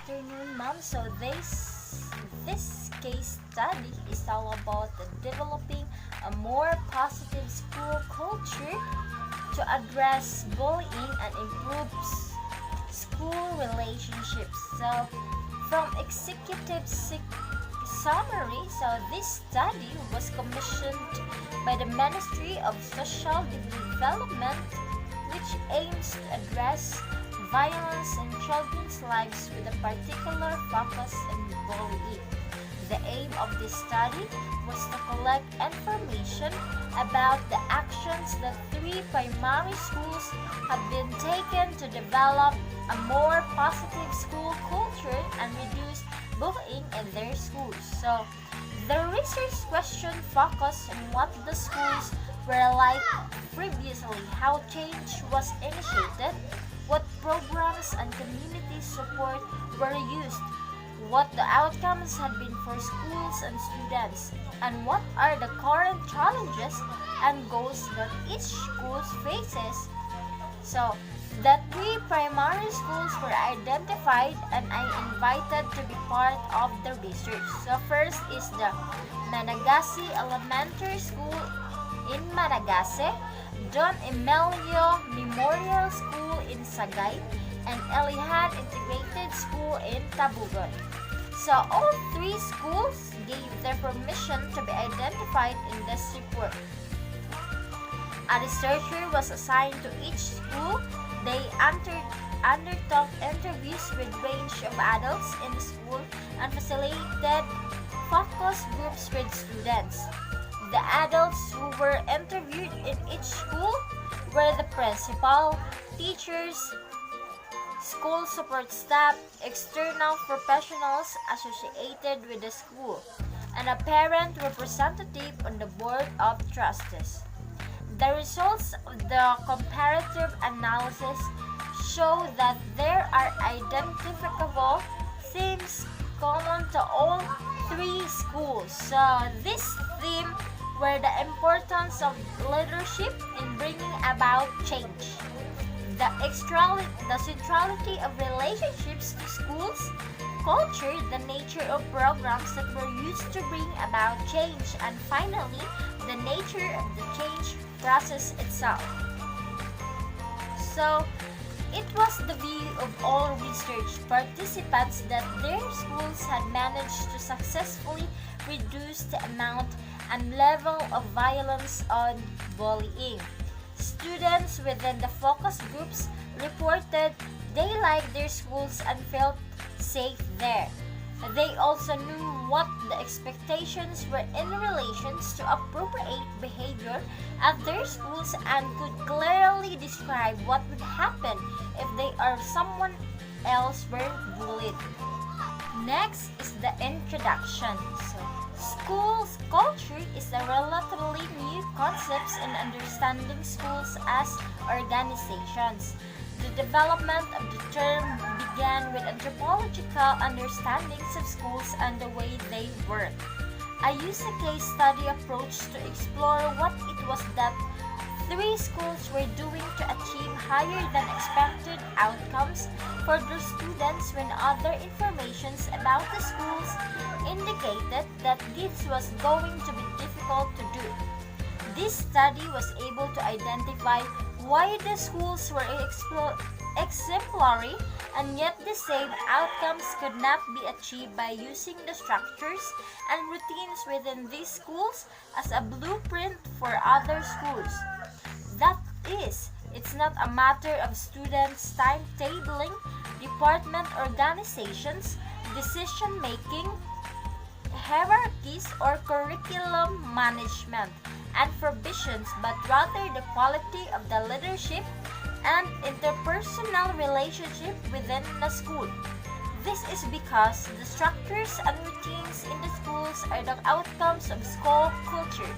afternoon, ma'am. This case study is all about developing a more positive school culture to address bullying and improve school relationships. So, from summary, this study was commissioned by the Ministry of Social Development, which aims to address violence in children's lives with a particular focus on bullying. The aim of this study was to collect information about the actions that 3 primary schools have been taken to develop a more positive school culture and reduce bullying in their schools. So, the research question focused on what the schools were like previously, how change was initiated, what programs and community support were used, what the outcomes had been for schools and students, and what are the current challenges and goals that each school faces. So, the 3 primary schools were identified and I invited to be part of the research. So, first is the Managasi Elementary School in Managase, Don Emilio Memorial School in Sagay, and Elihan Integrated School in Tabugon. So all 3 schools gave their permission to be identified in this report. A researcher was assigned to each school. They undertook interviews with a range of adults in the school and facilitated focus groups with students. The adults who were interviewed in each school were the principal, teachers, school support staff, external professionals associated with the school, and a parent representative on the board of trustees. The results of the comparative analysis show that there are identifiable themes common to all 3 schools. So this theme were the importance of leadership in bringing about change, the centrality of relationships to schools, culture, the nature of programs that were used to bring about change, and finally, the nature of the change process itself. So, it was the view of all research participants that their schools had managed to successfully reduce the amount and level of violence and bullying. Students within the focus groups reported they liked their schools and felt safe there. They also knew what the expectations were in relation to appropriate behavior at their schools and could clearly describe what would happen if they or someone else were bullied. Next is the introduction. So, schools culture is a relatively new concept in understanding schools as organizations. The development of the term began with anthropological understandings of schools and the way they work. I used a case study approach to explore what it was that 3 schools were doing to achieve higher than expected outcomes for their students when other informations about the schools indicated that this was going to be difficult to do. This study was able to identify why the schools were exemplary and yet the same outcomes could not be achieved by using the structures and routines within these schools as a blueprint for other schools. That is, it's not a matter of students' timetabling, department organizations, decision-making, hierarchies, or curriculum management and provisions, but rather the quality of the leadership and interpersonal relationship within the school. This is because the structures and routines in the schools are the outcomes of school culture.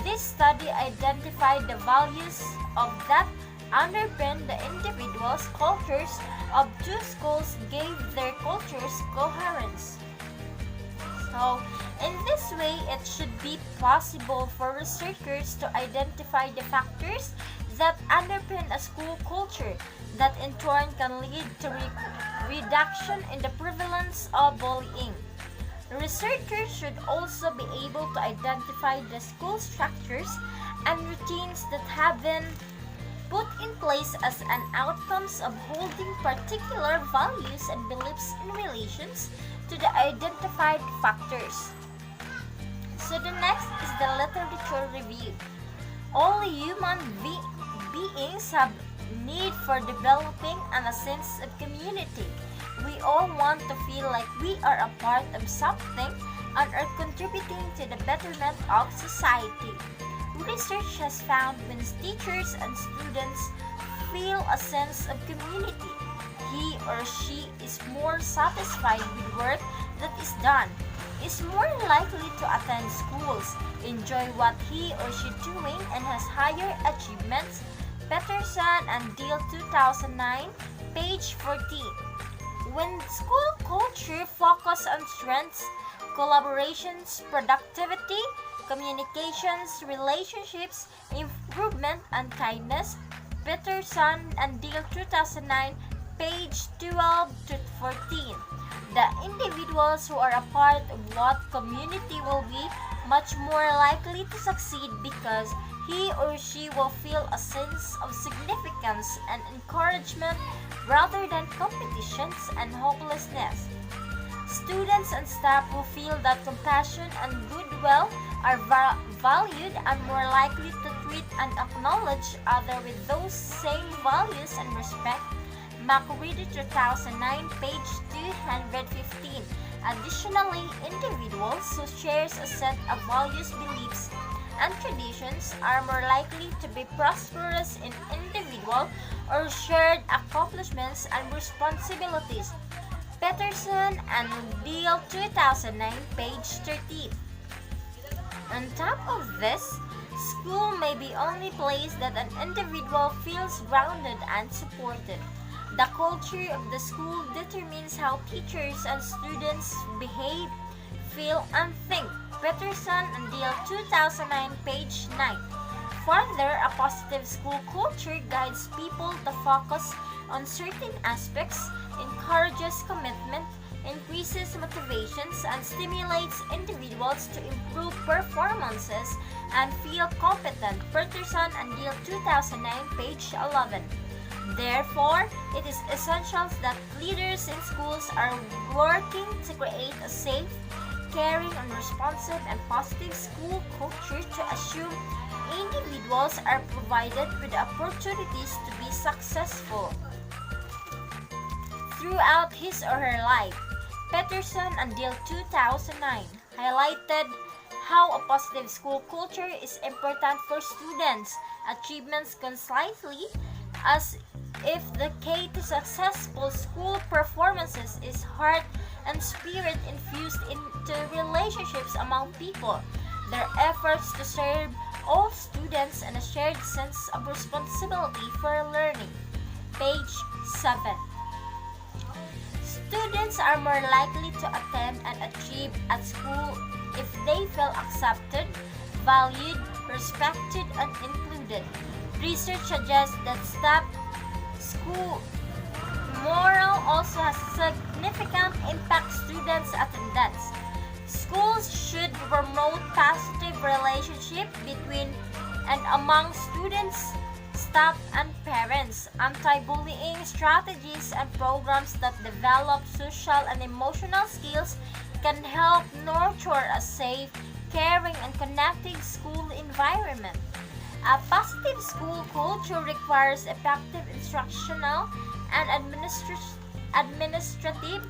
This study identified the values of that underpin the individuals' cultures of 2 schools gave their cultures coherence. So, in this way, it should be possible for researchers to identify the factors that underpin a school culture that in turn can lead to reduction in the prevalence of bullying. Researchers should also be able to identify the school structures and routines that have been put in place as an outcomes of holding particular values and beliefs in relations to the identified factors. So the next is the literature review. All beings have need for developing and a sense of community. We all want to feel like we are a part of something and are contributing to the betterment of society. Research has found when teachers and students feel a sense of community, he or she is more satisfied with work that is done, is more likely to attend schools, enjoy what he or she doing, and has higher achievements. Peterson and Deal 2009, page 14. When school culture focuses on strengths, collaborations, productivity, communications, relationships, improvement, and kindness, Peterson and Deal 2009, page 12 to 14. The individuals who are a part of what community will be much more likely to succeed because he or she will feel a sense of significance and encouragement rather than competitions and hopelessness. Students and staff who feel that compassion and goodwill are valued are more likely to treat and acknowledge others with those same values and respect. Macready 2009, page 215. Additionally, individuals who share a set of values, beliefs, and traditions are more likely to be prosperous in individual or shared accomplishments and responsibilities. Peterson and Deal 2009, page 13. On top of this, school may be only place that an individual feels grounded and supported. The culture of the school determines how teachers and students behave, feel, and think. Peterson and Deal 2009, page 9. Further, a positive school culture guides people to focus on certain aspects, encourages commitment, increases motivations, and stimulates individuals to improve performances and feel competent. Peterson and Deal 2009, page 11. Therefore, it is essential that leaders in schools are working to create a safe, caring, and responsive and positive school culture to assume individuals are provided with opportunities to be successful throughout his or her life. Peterson and Deal 2009 highlighted how a positive school culture is important for students' achievements concisely, as if the key to successful school performances is heart and spirit infused into relationships among people, their efforts to serve all students, and a shared sense of responsibility for learning. Page 7. Students are more likely to attend and achieve at school if they feel accepted, valued, respected, and included. Research suggests that staff school moral also has significant impact students' attendance. Schools should promote positive relationship between and among students, staff, and parents. Anti-bullying strategies and programs that develop social and emotional skills can help nurture a safe, caring, and connecting school environment. A positive school culture requires effective instructional and administrative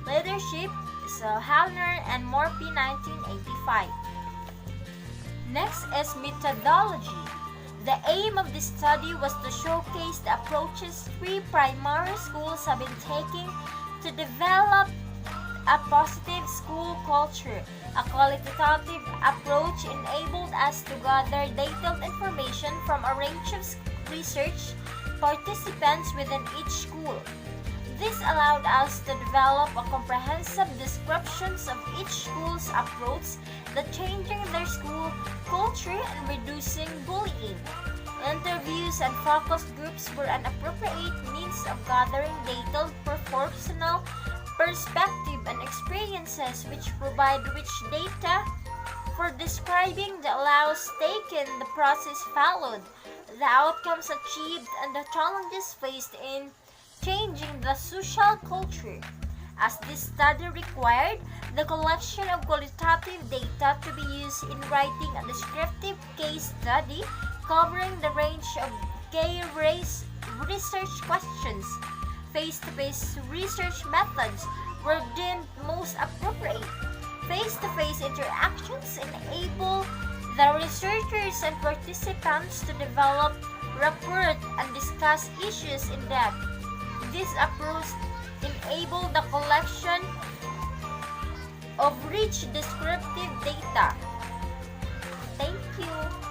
leadership. So Hallner and Morphy, 1985. Next is methodology. The aim of this study was to showcase the approaches three primary schools have been taking to develop a positive school culture. A qualitative approach enabled us to gather detailed information from a range of research participants within each school. This allowed us to develop a comprehensive descriptions of each school's approach to changing their school culture and reducing bullying. Interviews and focus groups were an appropriate means of gathering detailed personal perspective and experiences which provide rich data for describing the allows taken, the process followed, the outcomes achieved, and the challenges faced in changing the social culture. As this study required the collection of qualitative data to be used in writing a descriptive case study covering the range of gay race research questions. Face-to-face research methods were deemed most appropriate. Face-to-face interactions enable the researchers and participants to develop rapport and discuss issues in depth. This approach enabled the collection of rich descriptive data. Thank you.